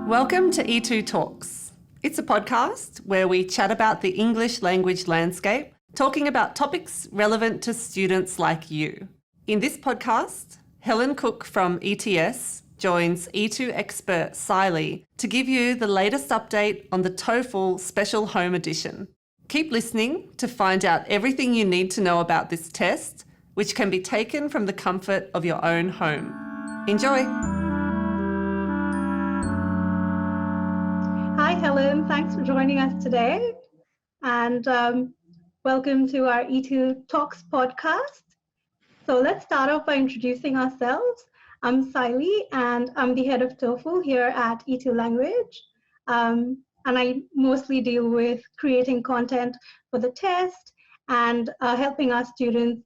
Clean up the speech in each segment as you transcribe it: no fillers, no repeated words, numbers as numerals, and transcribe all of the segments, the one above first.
Welcome to E2Talks. It's a podcast where we chat about the English language landscape, talking about topics relevant to students like you. In this podcast, Helen Cook from ETS joins E2Expert Sayli to give you the latest update on the TOEFL Special Home Edition. Keep listening to find out everything you need to know about this test, which can be taken from the comfort of your own home. Enjoy! Hi, Helen. Thanks for joining us today. And welcome to our E2Talks podcast. So let's start off by introducing ourselves. I'm Sayli, and I'm the head of TOEFL here at E2 Language. And I mostly deal with creating content for the test and helping our students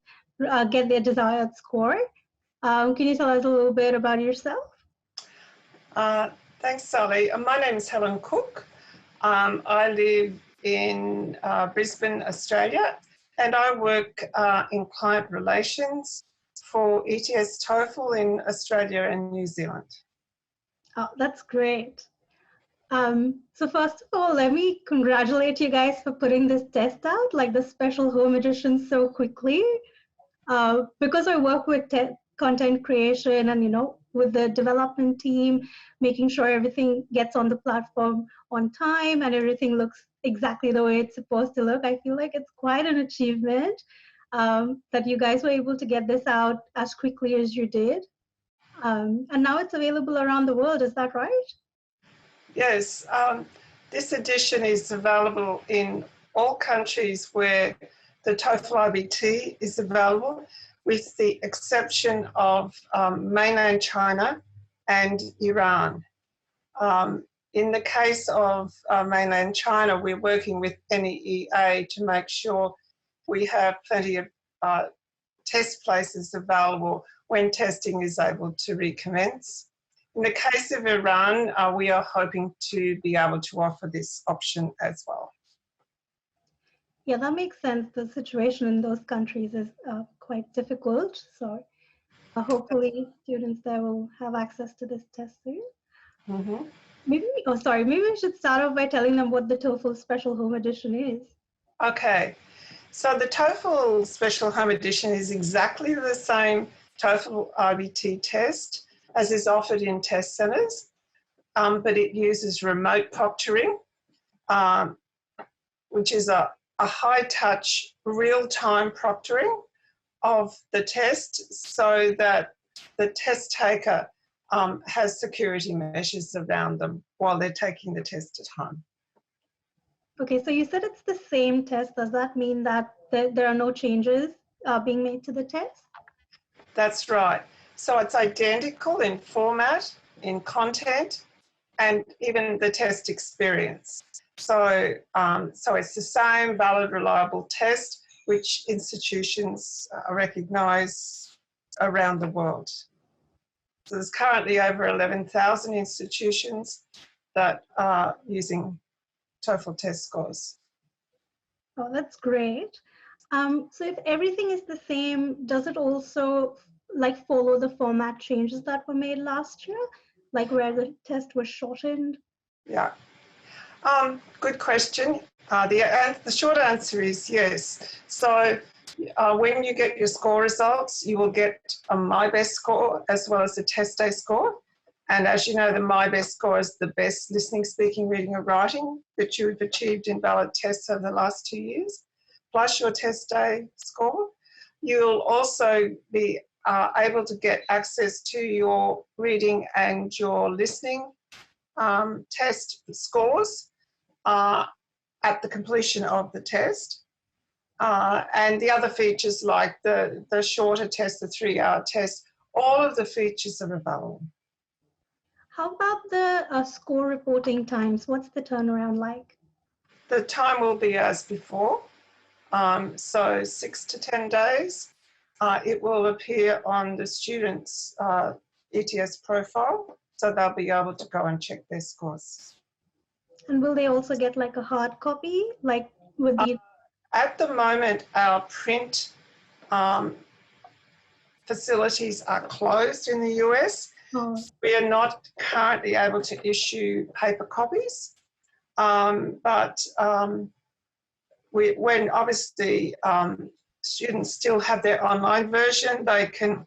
get their desired score. Can you tell us a little bit about yourself? Thanks, Sally. My name is Helen Cook. I live in Brisbane, Australia, and I work in client relations for ETS TOEFL in Australia and New Zealand. Oh, that's great. So first of all, let me congratulate you guys for putting this test out, like the special home edition, so quickly. Because I work with content creation and, with the development team, making sure everything gets on the platform on time and everything looks exactly the way it's supposed to look. I feel like it's quite an achievement that you guys were able to get this out as quickly as you did. And now it's available around the world, is that right? Yes, this edition is available in all countries where the TOEFL IBT is available, with the exception of mainland China and Iran. In the case of mainland China, we're working with NEEA to make sure we have plenty of test places available when testing is able to recommence. In the case of Iran, we are hoping to be able to offer this option as well. Yeah, that makes sense. The situation in those countries is quite difficult. So hopefully students there will have access to this test soon. Mm-hmm. Maybe we should start off by telling them what the TOEFL Special Home Edition is. Okay, so the TOEFL Special Home Edition is exactly the same TOEFL IBT test as is offered in test centres, but it uses remote proctoring, which is a high-touch, real-time proctoring of the test so that the test taker has security measures around them while they're taking the test at home. Okay, so you said it's the same test. Does that mean that there are no changes being made to the test? That's right. So it's identical in format, in content, and even the test experience. So it's the same valid, reliable test which institutions recognise around the world. So there's currently over 11,000 institutions that are using TOEFL test scores. Oh, that's great. So if everything is the same, does it also follow the format changes that were made last year, like where the test was shortened? Yeah. Good question. The short answer is yes. So when you get your score results, you will get a My Best score as well as a test day score. And as you know, the My Best score is the best listening, speaking, reading and writing that you've achieved in valid tests over the last 2 years, plus your test day score. You'll also be able to get access to your reading and your listening test scores at the completion of the test. And the other features like the shorter test, the 3-hour test, all of the features are available. How about the score reporting times? What's the turnaround like? The time will be as before, so 6 to 10 days. It will appear on the student's ETS profile, so they'll be able to go and check their scores. And will they also get like a hard copy, like with the? At the moment, our print facilities are closed in the US, Oh, We are not currently able to issue paper copies, but when obviously students still have their online version, they can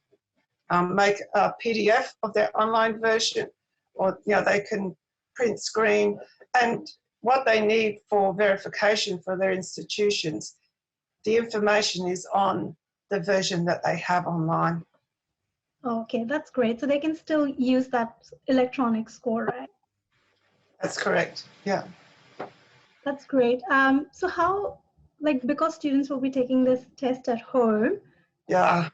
make a PDF of their online version, or they can print screen, and what they need for verification for their institutions, the information is on the version that they have online. okay, that's great. So they can still use that electronic score, right? That's correct. Yeah. That's great. So how, like, because students will be taking this test at home, Yeah.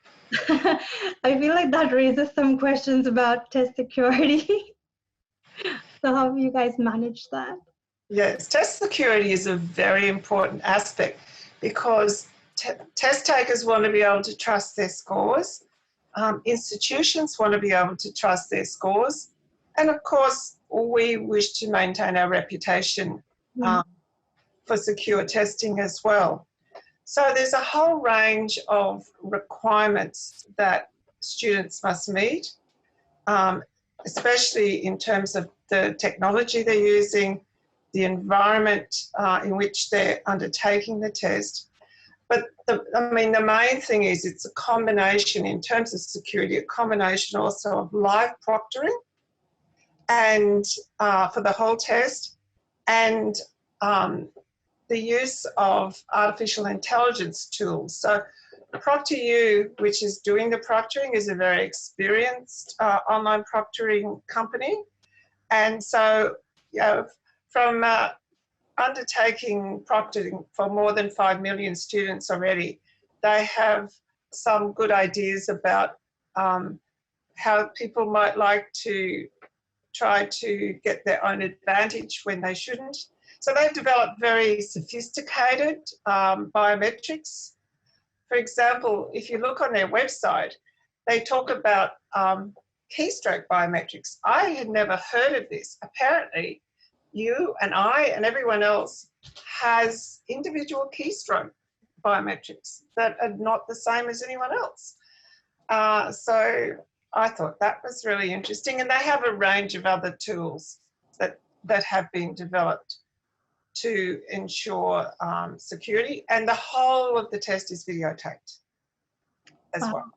I feel like that raises some questions about test security. So how have you guys managed that? Yes, test security is a very important aspect because test takers want to be able to trust their scores. Institutions want to be able to trust their scores. And of course, we wish to maintain our reputation for secure testing as well. So there's a whole range of requirements that students must meet, especially in terms of the technology they're using, the environment in which they're undertaking the test. But the main thing is it's a combination in terms of security, a combination also of live proctoring and for the whole test, and the use of artificial intelligence tools. So ProctorU, which is doing the proctoring, is a very experienced online proctoring company. And so, from undertaking proctoring for more than 5 million students already, they have some good ideas about how people might like to try to get their own advantage when they shouldn't. So they've developed very sophisticated biometrics. For example, if you look on their website, they talk about keystroke biometrics. I had never heard of this. Apparently, you and I and everyone else has individual keystroke biometrics that are not the same as anyone else. So I thought that was really interesting. And they have a range of other tools that have been developed to ensure security. And the whole of the test is videotaped as well.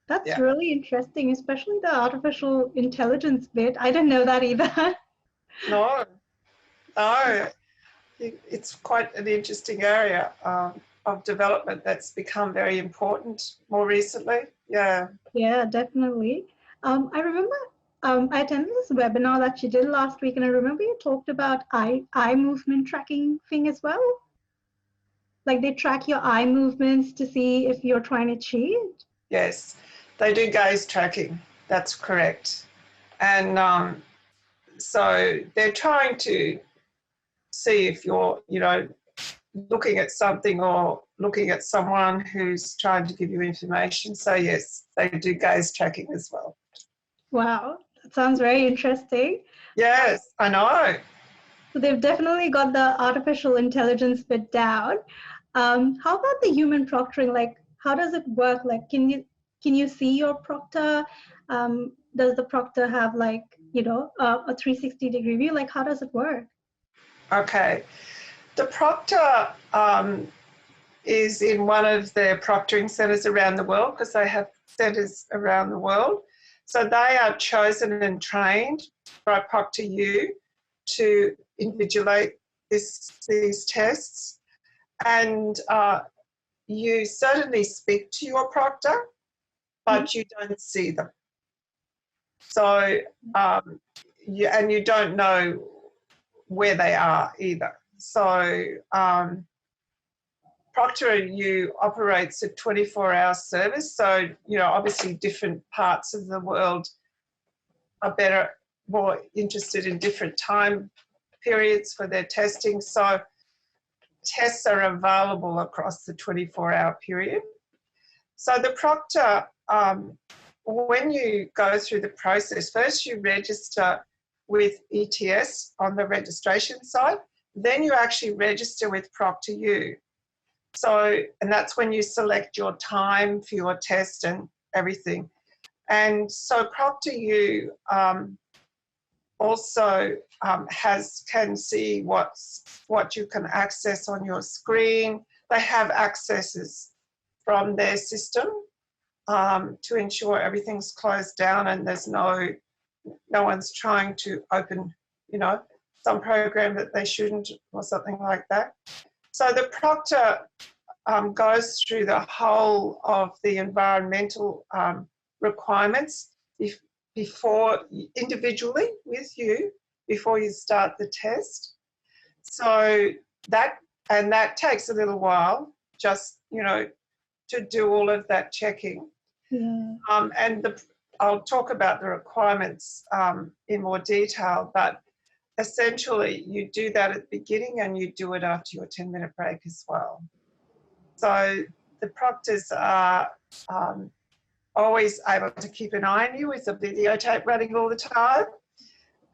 That's really interesting, especially the artificial intelligence bit. I didn't know that either. No, it's quite an interesting area of development that's become very important more recently. Yeah. Yeah, definitely. I remember I attended this webinar that you did last week, and I remember you talked about eye movement tracking thing as well. Like they track your eye movements to see if you're trying to cheat. Yes, they do gaze tracking. That's correct. And so they're trying to see if you're, looking at something or looking at someone who's trying to give you information. So yes, they do gaze tracking as well. Wow, that sounds very interesting. Yes, I know. So they've definitely got the artificial intelligence bit down. How about the human proctoring? Like, how does it work? Like, can you see your proctor? Does the proctor have like, a 360-degree view? Like, how does it work? Okay. The proctor is in one of their proctoring centres around the world, because they have centres around the world. So they are chosen and trained by ProctorU to invigilate these tests. And you certainly speak to your proctor, but you don't see them. So, you don't know where they are either. So, ProctorU operates a 24-hour service. So, obviously different parts of the world are more interested in different time periods for their testing. So tests are available across the 24-hour period. So the proctor, when you go through the process, first you register with ETS on the registration side, then you actually register with ProctorU. So, and that's when you select your time for your test and everything. And so ProctorU also can see what you can access on your screen. They have accesses from their system to ensure everything's closed down and there's no one's trying to open, some program that they shouldn't or something like that. So the Proctor goes through the whole of the environmental requirements before individually with you before you start the test. So that takes a little while, just to do all of that checking. Yeah. I'll talk about the requirements in more detail, but essentially you do that at the beginning and you do it after your 10-minute break as well. So the proctors are always able to keep an eye on you with the videotape running all the time,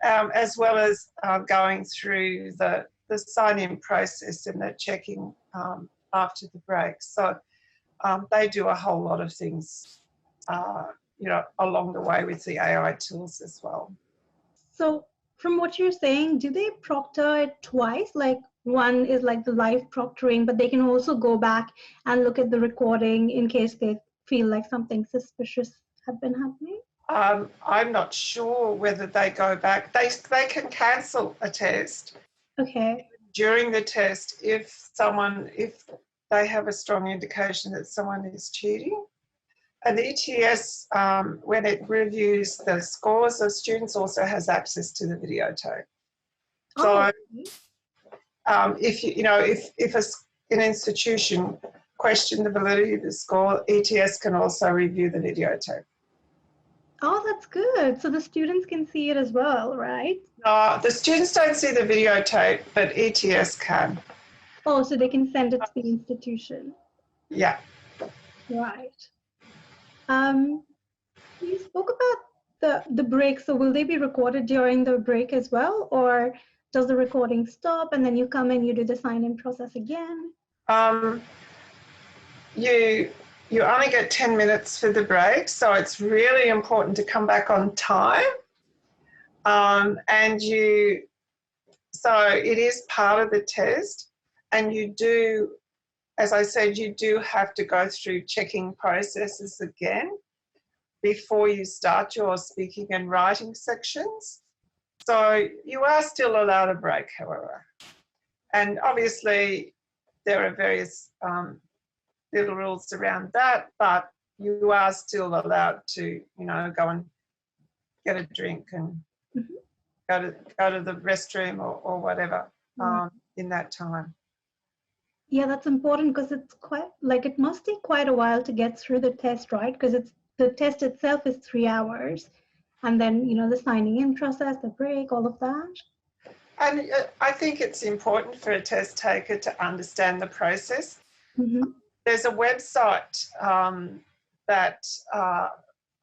as well as going through the sign-in process and the checking after the break. So they do a whole lot of things, along the way with the AI tools as well. So from what you're saying, do they proctor it twice? Like one is like the live proctoring, but they can also go back and look at the recording in case they feel like something suspicious had been happening? I'm not sure whether they go back. They can cancel a test. Okay. During the test if they have a strong indication that someone is cheating. And the ETS, when it reviews the scores of students, also has access to the videotape. So if an institution questioned the validity of the score, ETS can also review the videotape. Oh, that's good. So the students can see it as well, right? No, the students don't see the videotape, but ETS can. Oh, so they can send it to the institution. Yeah. Right. You spoke about the break. So will they be recorded during the break as well, or does the recording stop and then you come and you do the sign-in process again? You only get 10 minutes for the break, so it's really important to come back on time. So it is part of the test, and you do, as I said, you do have to go through checking processes again before you start your speaking and writing sections. So you are still allowed a break, however. And obviously there are various little rules around that, but you are still allowed to, go and get a drink and go to the restroom or whatever in that time. Yeah, that's important because it's it must take quite a while to get through the test, right? Because the test itself is 3 hours, and then the signing in process, the break, all of that. And I think it's important for a test taker to understand the process. There's a website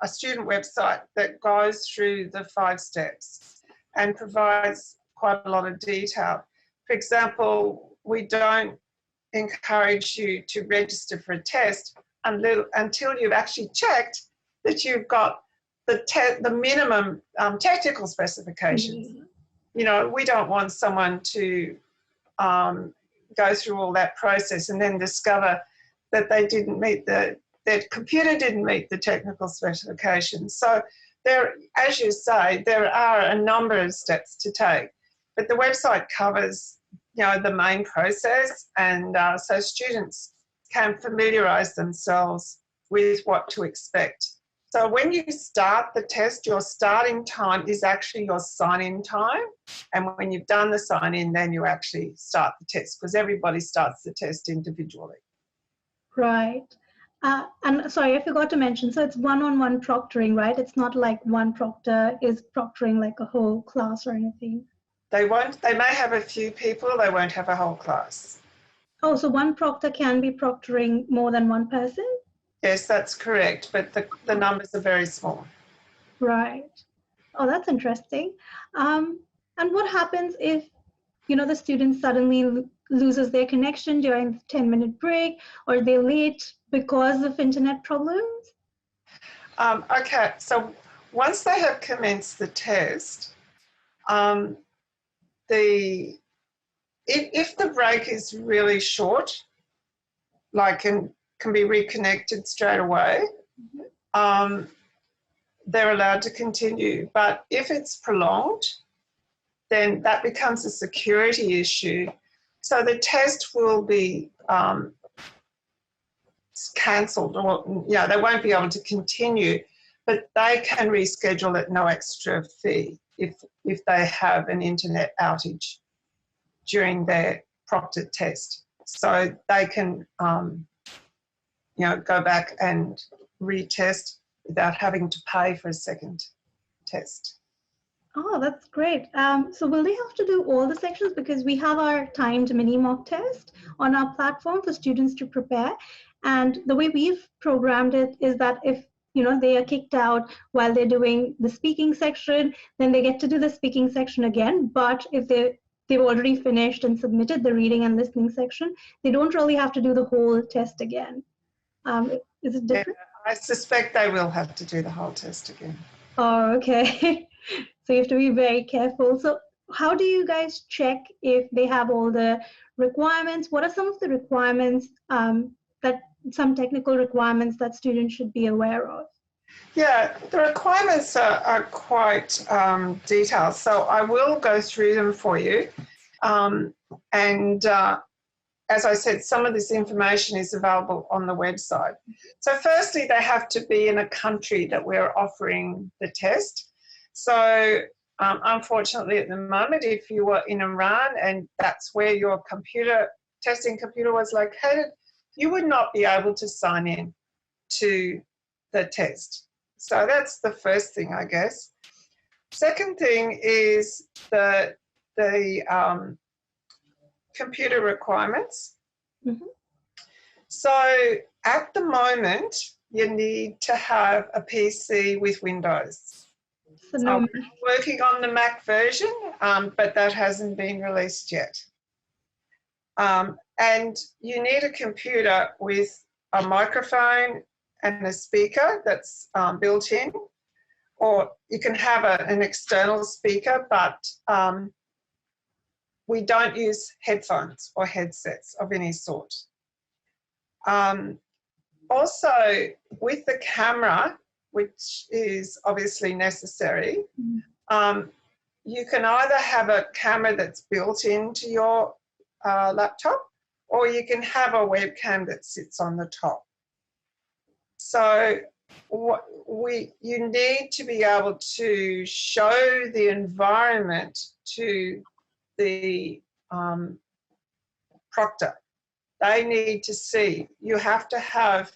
a student website that goes through the 5 steps and provides quite a lot of detail. For example, we don't encourage you to register for a test until you've actually checked that you've got the minimum technical specifications. We don't want someone to go through all that process and then discover that they didn't meet their computer didn't meet the technical specifications. So there, as you say, there are a number of steps to take, but the website covers, the main process, and so students can familiarise themselves with what to expect. So when you start the test, your starting time is actually your sign-in time, and when you've done the sign-in, then you actually start the test, because everybody starts the test individually. Right. And sorry, I forgot to mention, so it's one-on-one proctoring, right? It's not like one proctor is proctoring like a whole class or anything. They may have a few people, they won't have a whole class. Oh, so one proctor can be proctoring more than one person? Yes, that's correct, but the numbers are very small. Right. Oh, that's interesting. And what happens if, the student suddenly loses their connection during the 10-minute break, or they're late because of internet problems? Okay, so once they have commenced the test, if the break is really short, like can be reconnected straight away, they're allowed to continue. But if it's prolonged, then that becomes a security issue. So the test will be cancelled, or they won't be able to continue, but they can reschedule at no extra fee if they have an internet outage during their proctored test. So they can go back and retest without having to pay for a second test. Oh, that's great. So will they have to do all the sections? Because we have our timed mini mock test on our platform for students to prepare. And the way we've programmed it is that if they are kicked out while they're doing the speaking section, then they get to do the speaking section again. But if they've already finished and submitted the reading and listening section, they don't really have to do the whole test again. Is it different? Yeah, I suspect they will have to do the whole test again. Oh, okay. So you have to be very careful. So how do you guys check if they have all the requirements? What are some of the requirements, some technical requirements that students should be aware of? Yeah, the requirements are quite detailed. So I will go through them for you. As I said, some of this information is available on the website. So firstly, they have to be in a country that we're offering the test. So unfortunately at the moment, if you were in Iran and that's where your testing computer was located, you would not be able to sign in to the test. So that's the first thing, I guess. Second thing is the computer requirements. Mm-hmm. So at the moment, you need to have a PC with Windows. So no. I'm working on the Mac version, but that hasn't been released yet. And you need a computer with a microphone and a speaker that's built in, or you can have an external speaker, but we don't use headphones or headsets of any sort. Also, with the camera, which is obviously necessary, you can either have a camera that's built into your laptop, or you can have a webcam that sits on the top. So you need to be able to show the environment to the proctor. They need to see. You have to have,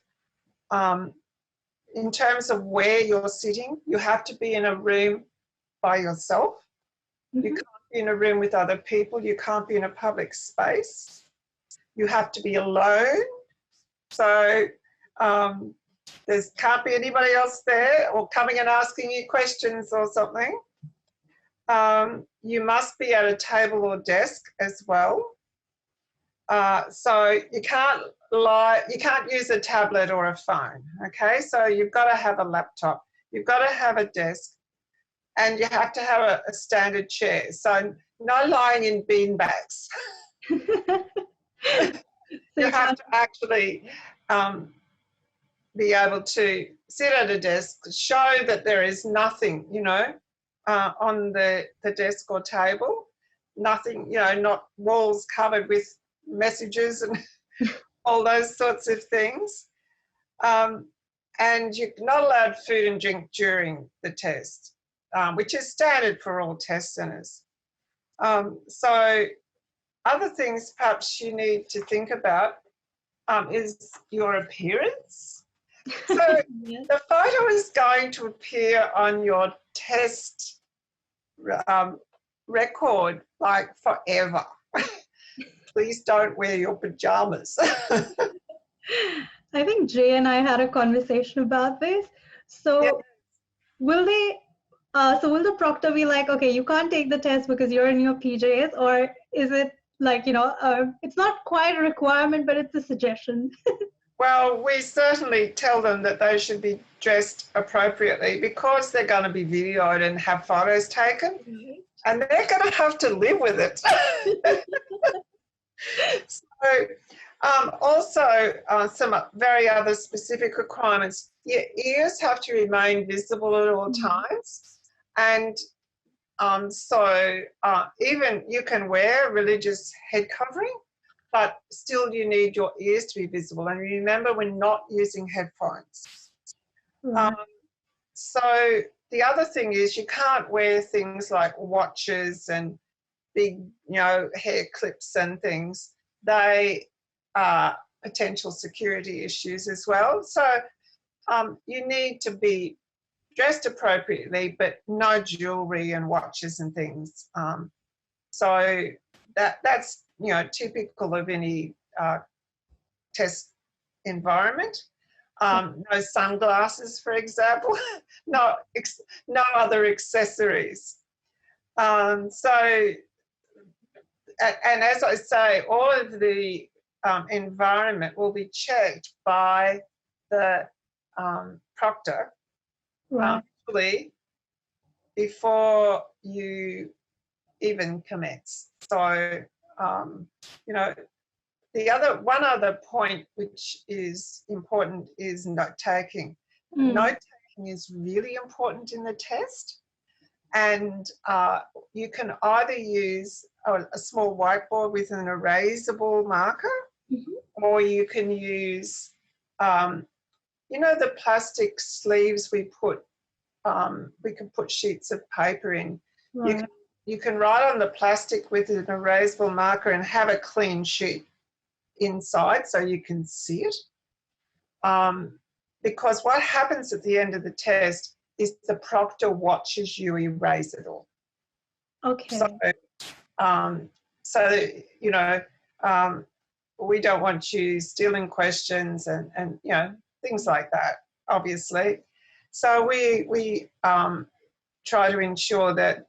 in terms of where you're sitting, you have to be in a room by yourself. Mm-hmm. You can't be in a room with other people. You can't be in a public space. You have to be alone. So there can't be anybody else there or coming and asking you questions or something. You must be at a table or desk as well. So you can't use a tablet or a phone, okay? So you've got to have a laptop, you've got to have a desk, and you have to have a standard chair. So no lying in bean bags. You have to actually be able to sit at a desk, show that there is nothing, on the desk or table, nothing, not walls covered with messages and all those sorts of things. And you're not allowed food and drink during the test, which is standard for all test centres. So other things perhaps you need to think about is your appearance. So Yes. the photo is going to appear on your test record like forever. Please don't wear your pajamas. I think Jay and I had a conversation about this. So Yeah. will the proctor be like, okay, you can't take the test because you're in your PJs, or is it like, it's not quite a requirement, but it's a suggestion? Well, we certainly tell them that they should be dressed appropriately because they're going to be videoed and have photos taken, and they're going to have to live with it. So, also, some very other specific requirements. Your ears have to remain visible at all times, and even you can wear religious head covering, but still you need your ears to be visible. And remember, we're not using headphones. So the other thing is you can't wear things like watches and big, hair clips and things. They are potential security issues as well. So you need to be dressed appropriately, but no jewelry and watches and things. So that's typical of any test environment. No sunglasses, for example. no other accessories. And as I say, all of the environment will be checked by the proctor before you even commence. So, one other point which is important is note-taking. Note-taking is really important in the test, and you can either use a small whiteboard with an erasable marker, or you can use, the plastic sleeves we can put sheets of paper in. Right. You can write on the plastic with an erasable marker and have a clean sheet inside so you can see it. Because what happens at the end of the test is the proctor watches you erase it all. Okay. We don't want you stealing questions and things like that, obviously. So we try to ensure that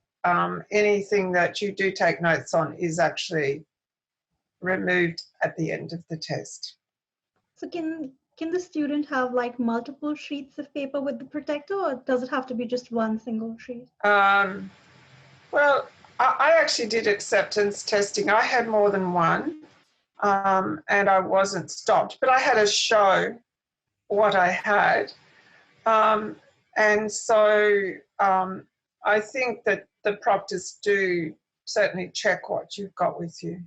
anything that you do take notes on is actually removed at the end of the test. So can the student have like multiple sheets of paper with the protector, or does it have to be just one single sheet? Well, I actually did acceptance testing. I had more than one, and I wasn't stopped, but I had to show what I had. And so I think that the proctors do certainly check what you've got with you.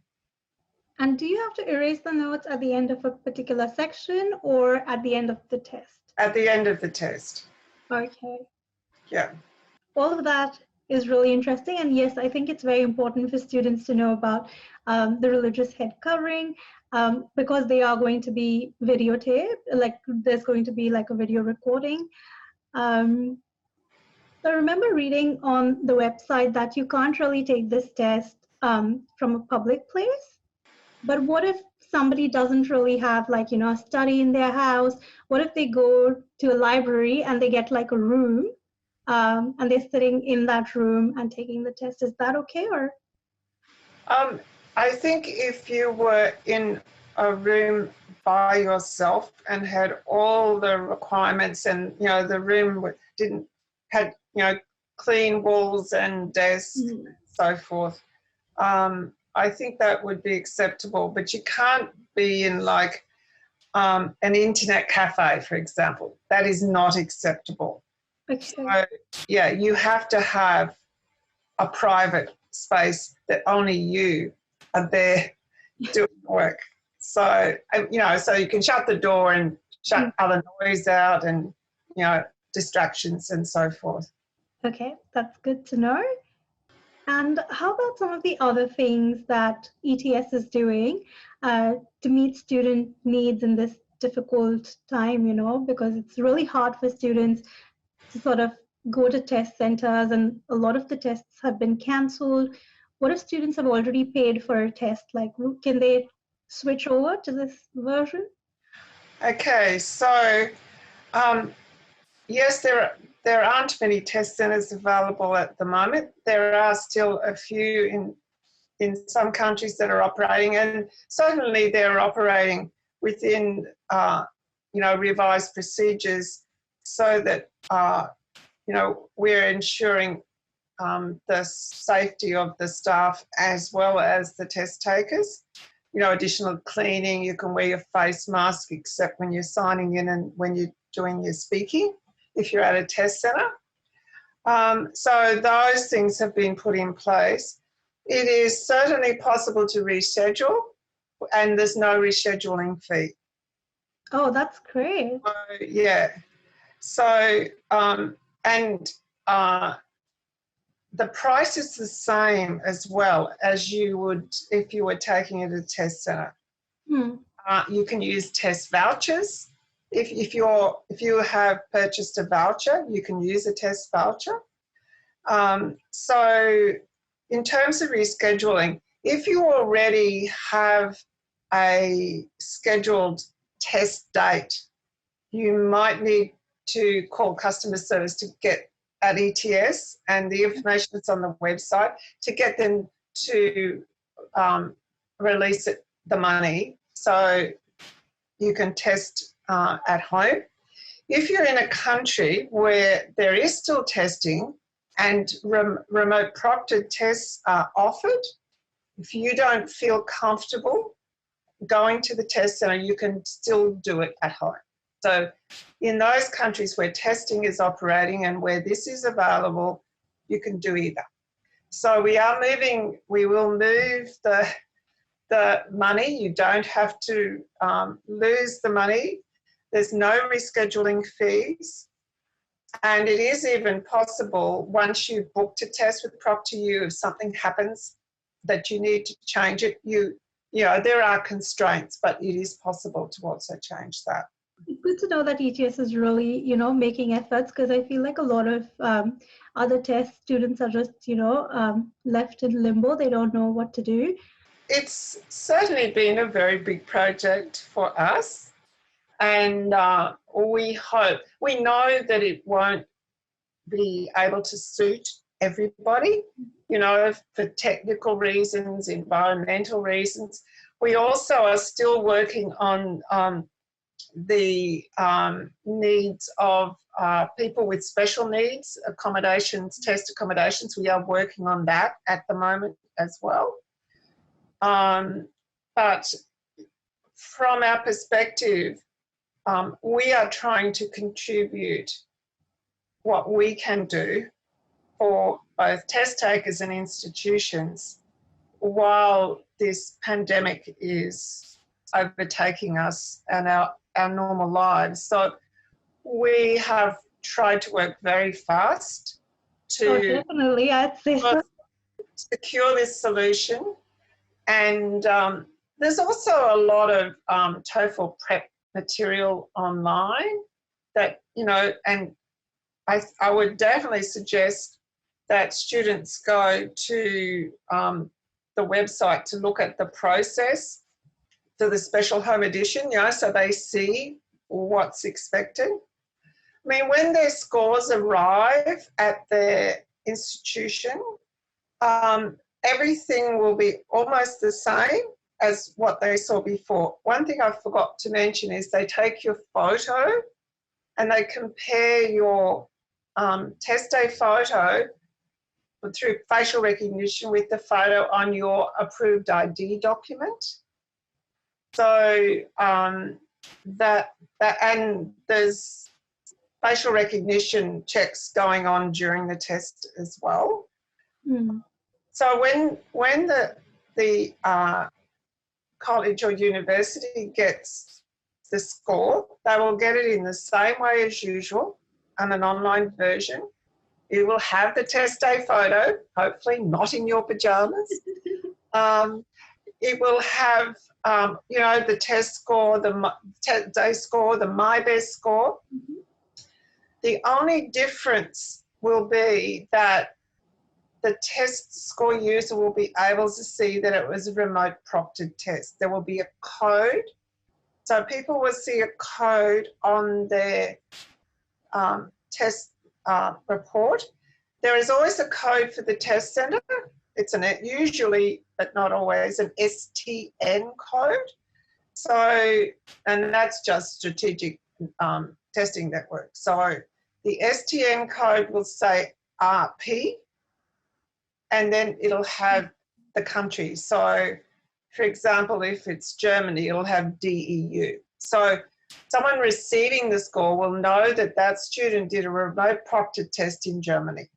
And do you have to erase the notes at the end of a particular section or at the end of the test? At the end of the test. Okay. Yeah. All of that is really interesting. And yes, I think it's very important for students to know about the religious head covering because they are going to be videotaped, like there's going to be like a video recording. I remember reading on the website that you can't really take this test from a public place. But what if somebody doesn't really have like, a study in their house? What if they go to a library and they get like a room and they're sitting in that room and taking the test? Is that okay? Or? I think if you were in a room by yourself and had all the requirements and, the room had clean walls and desks and so forth, I think that would be acceptable, but you can't be in like an internet cafe, for example. That is not acceptable. Okay. So, yeah, you have to have a private space that only you are there doing work. So, so you can shut the door and shut other noise out and, distractions and so forth. Okay, that's good to know. And how about some of the other things that ETS is doing to meet student needs in this difficult time, because it's really hard for students to sort of go to test centers and a lot of the tests have been canceled. What if students have already paid for a test? Like, can they switch over to this version? Okay, so yes, there aren't many test centres available at the moment. There are still a few in some countries that are operating, and certainly they're operating within revised procedures so that, we're ensuring the safety of the staff as well as the test takers. Additional cleaning, you can wear your face mask except when you're signing in and when you're doing your speaking, if you're at a test centre. So those things have been put in place. It is certainly possible to reschedule, and there's no rescheduling fee. Oh, that's great. So, yeah. So, the price is the same as well as you would if you were taking it at a test centre. You can use test vouchers. If you have purchased a voucher, you can use a test voucher. So in terms of rescheduling, if you already have a scheduled test date, you might need to call customer service to get at ETS, and the information that's on the website, to get them to release the money so you can test at home. If you're in a country where there is still testing and remote proctored tests are offered, if you don't feel comfortable going to the test centre, you can still do it at home. So in those countries where testing is operating and where this is available, you can do either. So we will move the money. You don't have to lose the money. There's no rescheduling fees. And it is even possible, once you've booked a test with ProctorU, if something happens that you need to change it, there are constraints, but it is possible to also change that. It's good to know that ETS is really, making efforts, because I feel like a lot of other test students are just, left in limbo. They don't know what to do. It's certainly been a very big project for us, and we know that it won't be able to suit everybody, for technical reasons, environmental reasons. We also are still working on the needs of people with special needs, accommodations, test accommodations. We are working on that at the moment as well. But from our perspective, we are trying to contribute what we can do for both test takers and institutions while this pandemic is overtaking us and our normal lives. So we have tried to work very fast to definitely, I'd say so. secure this solution. And there's also a lot of TOEFL prep material online that, and I would definitely suggest that students go to the website to look at the process for the Special Home Edition, so they see what's expected. I mean, when their scores arrive at their institution, everything will be almost the same as what they saw before. One thing I forgot to mention is they take your photo and they compare your test day photo through facial recognition with the photo on your approved ID document. So and there's facial recognition checks going on during the test as well. So when the college or university gets the score, they will get it in the same way as usual on an online version. You will have the test day photo, hopefully not in your pajamas. It will have, the test score, the test day score, the My Best score. The only difference will be that the test score user will be able to see that it was a remote proctored test. There will be a code. So people will see a code on their test report. There is always a code for the test centre. It's usually, but not always, an STN code. So, and that's just strategic testing network. So the STN code will say RP, and then it'll have the country. So, for example, if it's Germany, it'll have DEU. So someone receiving the score will know that that student did a remote proctored test in Germany.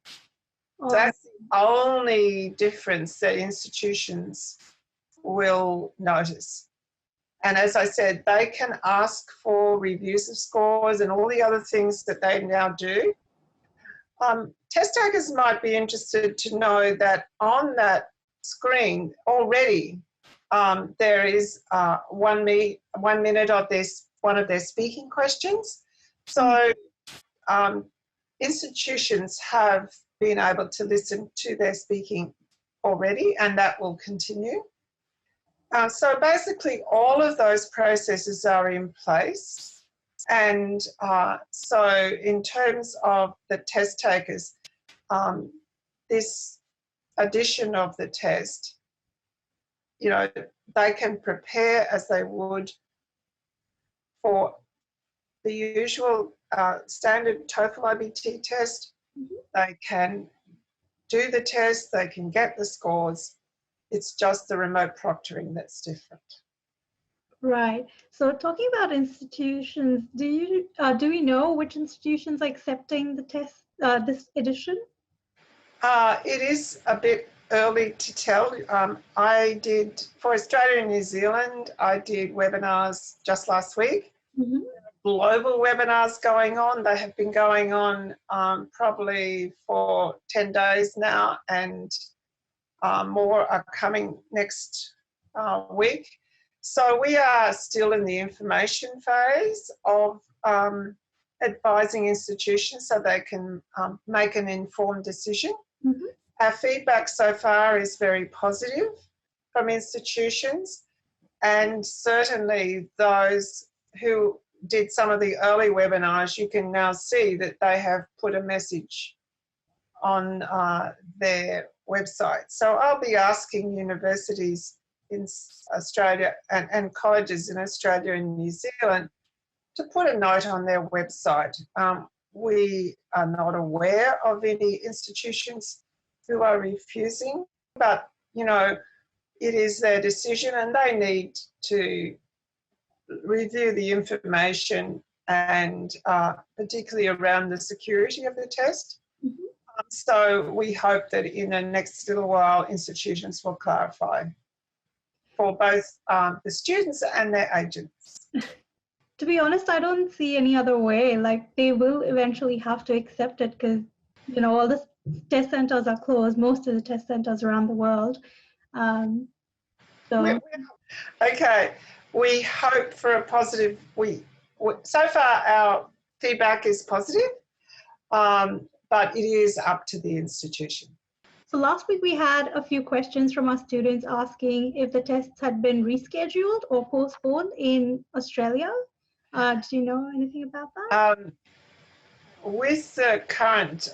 Oh, That's the only difference that institutions will notice. And as I said, they can ask for reviews of scores and all the other things that they now do. Test takers might be interested to know that on that screen already there is 1 minute of one of their speaking questions. So institutions have been able to listen to their speaking already, and that will continue. So basically all of those processes are in place. And so in terms of the test takers, this edition of the test, you know, they can prepare as they would for the usual standard TOEFL IBT test. They can do the test, they can get the scores. It's just the remote proctoring that's different. right. So talking about institutions, do we know which institutions are accepting the test, this edition? It is a bit early to tell. I did, for Australia and New Zealand, I did webinars just last week. Mm-hmm. Global webinars going on. They have been going on probably for 10 days now, and more are coming next week. So we are still in the information phase of advising institutions so they can make an informed decision. Mm-hmm. Our feedback so far is very positive from institutions, and certainly those who did some of the early webinars, you can now see that they have put a message on their website. So I'll be asking universities in Australia and colleges in Australia and New Zealand to put a note on their website. We are not aware of any institutions who are refusing, but you know, it is their decision and they need to review the information, and particularly around the security of the test. Mm-hmm. So we hope that in the next little while institutions will clarify for both the students and their agents. To be honest, I don't see any other way. Like, they will eventually have to accept it because, you know, all the test centers are closed, most of the test centers around the world. Okay, we hope for a positive. So far our feedback is positive, but it is up to the institution. So last week we had a few questions from our students asking if the tests had been rescheduled or postponed in Australia. Do you know anything about that? With the current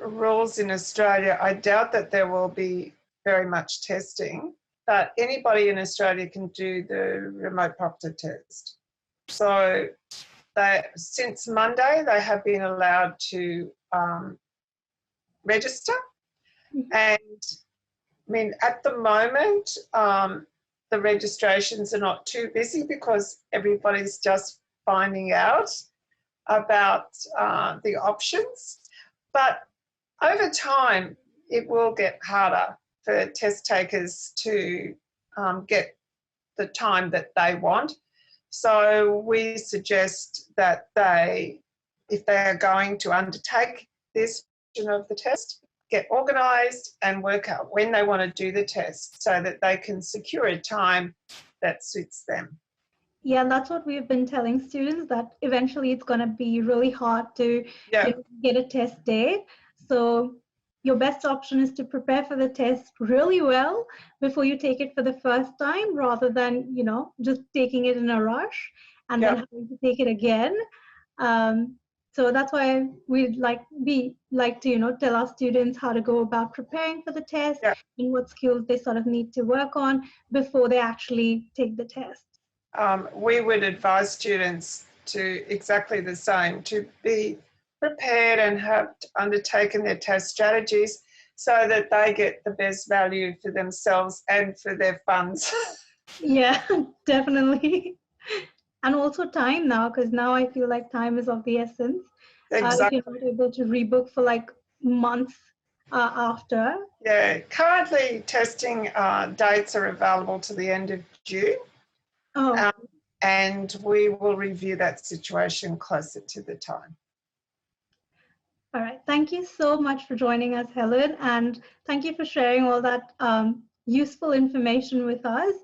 rules in Australia, I doubt that there will be very much testing, but anybody in Australia can do the remote proctor test. So since Monday, they have been allowed to register. And I mean, at the moment, the registrations are not too busy because everybody's just finding out about the options. But over time, it will get harder for test takers to get the time that they want. So we suggest that if they are going to undertake this version of the test, get organised and work out when they want to do the test so that they can secure a time that suits them. Yeah, and that's what we've been telling students, that eventually it's going to be really hard to get a test date. So your best option is to prepare for the test really well before you take it for the first time, rather than, you know, just taking it in a rush and then having to take it again. So that's why we'd like to, you know, tell our students how to go about preparing for the test and what skills they sort of need to work on before they actually take the test. We would advise students to exactly the same, to be prepared and have undertaken their test strategies so that they get the best value for themselves and for their funds. Yeah, definitely. And also time now, because now I feel like time is of the essence. If Exactly. you're not able to rebook for like months after. Yeah, currently testing dates are available to the end of June. Oh, And we will review that situation closer to the time. all right. Thank you so much for joining us, Helen. And thank you for sharing all that useful information with us.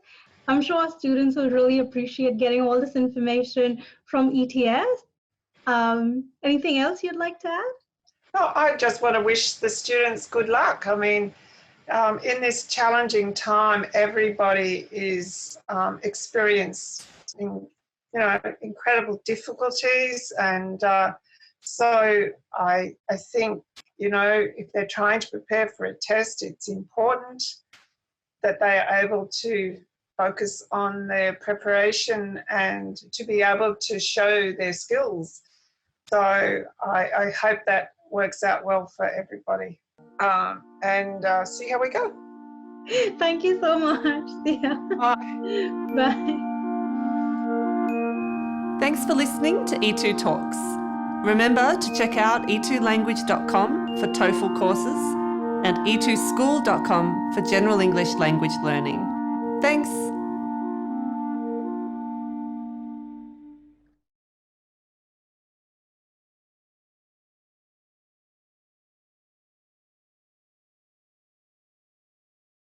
I'm sure our students will really appreciate getting all this information from ETS. Anything else you'd like to add? No, I just want to wish the students good luck. I mean, in this challenging time, everybody is experiencing, incredible difficulties. And so I think, if they're trying to prepare for a test, it's important that they are able to focus on their preparation and to be able to show their skills. So I hope that works out well for everybody. And see how we go. Thank you so much. See ya. Bye. Bye. Thanks for listening to E2Talks. Remember to check out e2language.com for TOEFL courses and e2school.com for general English language learning. Thanks.